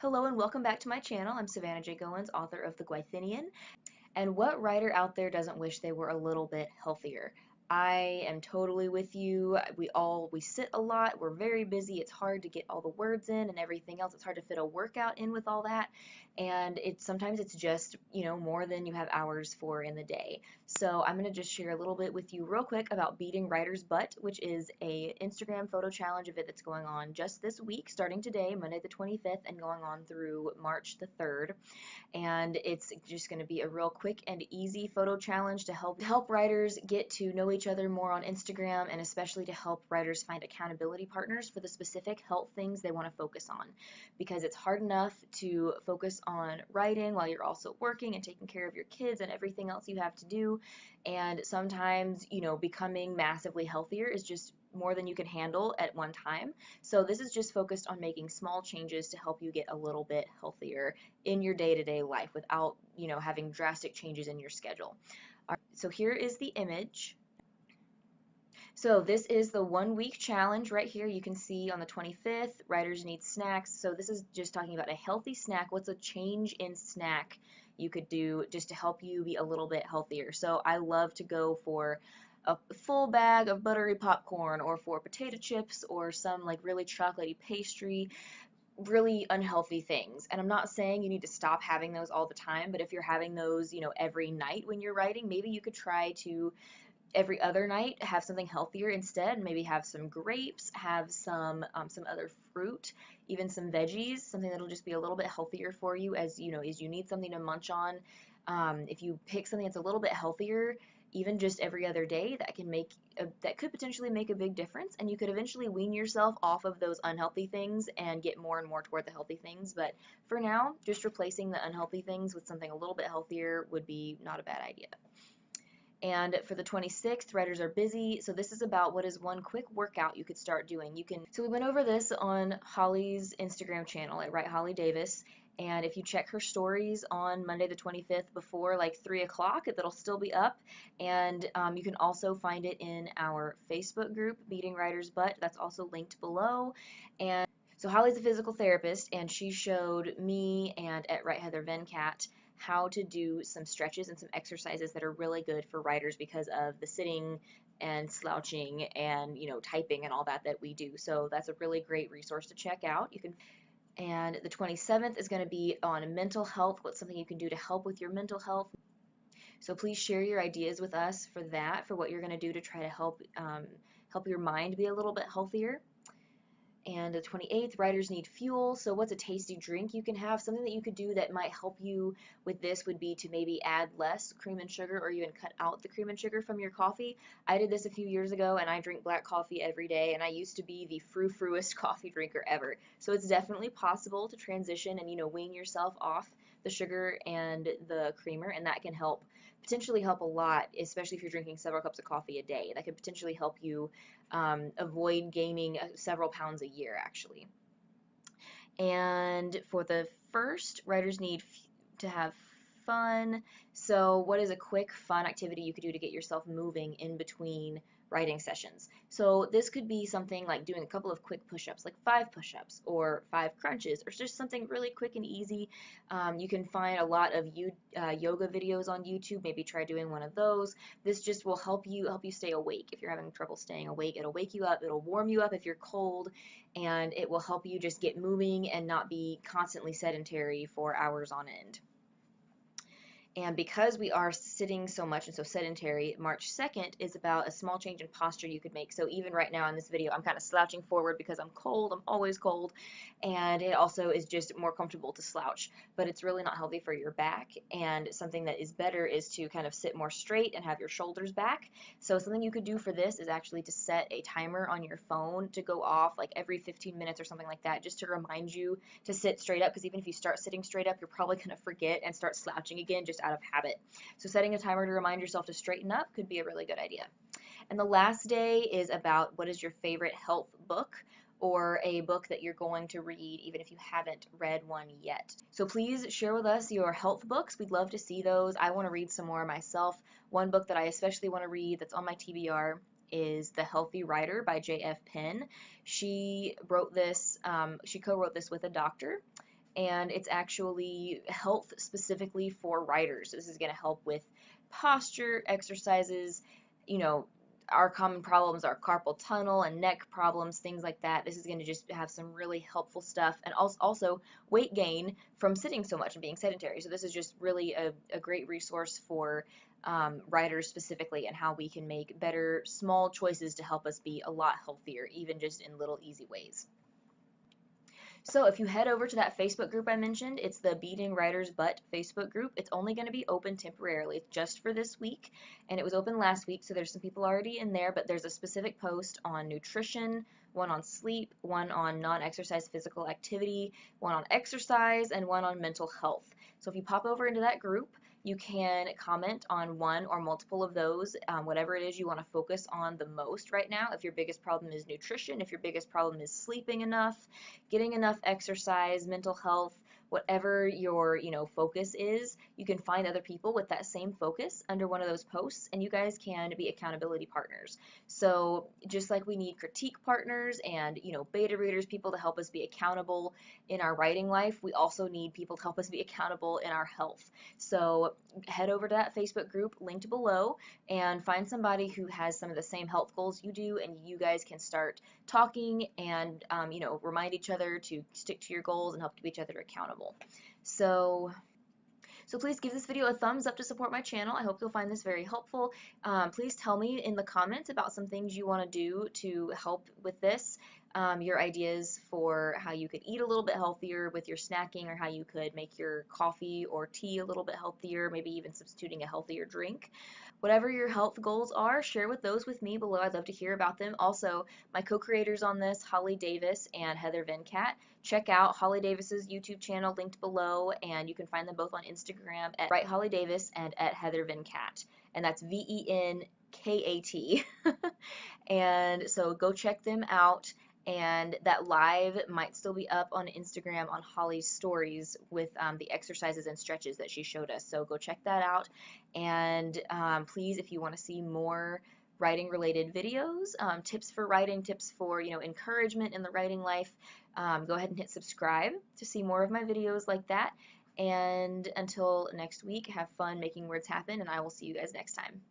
Hello and welcome back to my channel. I'm Savannah J. Goins, author of The Gwythinian. And what writer out there doesn't wish they were a little bit healthier? I am totally with you. We sit a lot. We're very busy. It's hard to get all the words in and everything else. It's hard to fit a workout in with all that. And sometimes it's just, more than you have hours for in the day. So I'm going to just share a little bit with you real quick about beating writer's butt, which is a Instagram photo challenge event that's going on just this week, starting today, Monday the 25th, and going on through March the 3rd. And it's just going to be a real quick and easy photo challenge to help writers get to know each other more on Instagram, and especially to help writers find accountability partners for the specific health things they want to focus on, because it's hard enough to focus on writing while you're also working and taking care of your kids and everything else you have to do. And sometimes, becoming massively healthier is just more than you can handle at one time. So this is just focused on making small changes to help you get a little bit healthier in your day-to-day life without, having drastic changes in your schedule. All right, so here is the image. So this is the 1 week challenge right here. You can see on the 25th, writers need snacks. So this is just talking about a healthy snack. What's a change in snack you could do just to help you be a little bit healthier? So I love to go for a full bag of buttery popcorn, or for potato chips, or some like really chocolatey pastry, really unhealthy things. And I'm not saying you need to stop having those all the time, but if you're having those, every night when you're writing, maybe you could try to every other night have something healthier instead. Maybe have some grapes, have some other fruit, even some veggies, something that'll just be a little bit healthier for you, as you need something to munch on. If you pick something that's a little bit healthier, even just every other day, that could potentially make a big difference, and you could eventually wean yourself off of those unhealthy things and get more and more toward the healthy things. But for now, just replacing the unhealthy things with something a little bit healthier would be not a bad idea. And for the 26th, writers are busy, so this is about what is one quick workout you could start doing. So we went over this on Holly's Instagram channel at Write Holly Davis, and if you check her stories on Monday the 25th before like 3 o'clock, it'll still be up. And you can also find it in our Facebook group, Beating Writer's Butt. That's also linked below. And so Holly's a physical therapist, and she showed me and at Write Heather Venkat how to do some stretches and some exercises that are really good for writers because of the sitting and slouching and typing and all that we do. So that's a really great resource to check out. And the 27th is going to be on mental health. What's something you can do to help with your mental health? So please share your ideas with us for that, for what you're going to do to try to help your mind be a little bit healthier. And the 28th, writers need fuel. So what's a tasty drink you can have? Something that you could do that might help you with this would be to maybe add less cream and sugar, or even cut out the cream and sugar from your coffee. I did this a few years ago, and I drink black coffee every day, and I used to be the frou-frouest coffee drinker ever. So it's definitely possible to transition and wean yourself off the sugar and the creamer, and that can potentially help a lot, especially if you're drinking several cups of coffee a day. That could potentially help you avoid gaining several pounds a year, actually. And for the first, writers need to have fun. So what is a quick, fun activity you could do to get yourself moving in between writing sessions? So this could be something like doing a couple of quick push-ups, like 5 push-ups or 5 crunches, or just something really quick and easy. You can find a lot of yoga videos on YouTube. Maybe try doing one of those. This just will help you stay awake. If you're having trouble staying awake, it'll wake you up, it'll warm you up if you're cold, and it will help you just get moving and not be constantly sedentary for hours on end. And because we are sitting so much and so sedentary, March 2nd is about a small change in posture you could make. So even right now in this video, I'm kind of slouching forward because I'm cold. I'm always cold. And it also is just more comfortable to slouch. But it's really not healthy for your back. And something that is better is to kind of sit more straight and have your shoulders back. So something you could do for this is actually to set a timer on your phone to go off like every 15 minutes or something like that, just to remind you to sit straight up. Because even if you start sitting straight up, you're probably going to forget and start slouching again, just out of habit. So setting a timer to remind yourself to straighten up could be a really good idea. And the last day is about what is your favorite health book, or a book that you're going to read even if you haven't read one yet. So please share with us your health books. We'd love to see those. I want to read some more myself. One book that I especially want to read that's on my TBR is The Healthy Writer by J.F. Penn. She wrote this, she co-wrote this with a doctor, and it's actually health specifically for writers. This is going to help with posture, exercises, you know, our common problems are carpal tunnel and neck problems, things like that. This is going to just have some really helpful stuff, and also weight gain from sitting so much and being sedentary. So this is just really a great resource for writers specifically, and how we can make better small choices to help us be a lot healthier, even just in little easy ways. So if you head over to that Facebook group I mentioned, it's the Beating Writer's Butt Facebook group. It's only going to be open temporarily, just for this week, and it was open last week, so there's some people already in there, but there's a specific post on nutrition, one on sleep, one on non-exercise physical activity, one on exercise, and one on mental health. So if you pop over into that group, you can comment on one or multiple of those, whatever it is you want to focus on the most right now. If your biggest problem is nutrition, if your biggest problem is sleeping enough, getting enough exercise, mental health, whatever your, focus is, you can find other people with that same focus under one of those posts, and you guys can be accountability partners. So just like we need critique partners and, beta readers, people to help us be accountable in our writing life, we also need people to help us be accountable in our health. So head over to that Facebook group linked below and find somebody who has some of the same health goals you do, and you guys can start talking and remind each other to stick to your goals and help keep each other accountable. So please give this video a thumbs up to support my channel. I hope you'll find this very helpful. Please tell me in the comments about some things you want to do to help with this. Your ideas for how you could eat a little bit healthier with your snacking, or how you could make your coffee or tea a little bit healthier, maybe even substituting a healthier drink. Whatever your health goals are, share those with me below. I'd love to hear about them. Also, my co-creators on this, Holly Davis and Heather Venkat. Check out Holly Davis's YouTube channel linked below, and you can find them both on Instagram at @WriteHollyDavis and at Heather Venkat, and that's VENKAT. And so go check them out. And that live might still be up on Instagram on Holly's stories with the exercises and stretches that she showed us. So go check that out. And please, if you want to see more writing related videos, tips for writing, tips for encouragement in the writing life, go ahead and hit subscribe to see more of my videos like that. And until next week, have fun making words happen, and I will see you guys next time.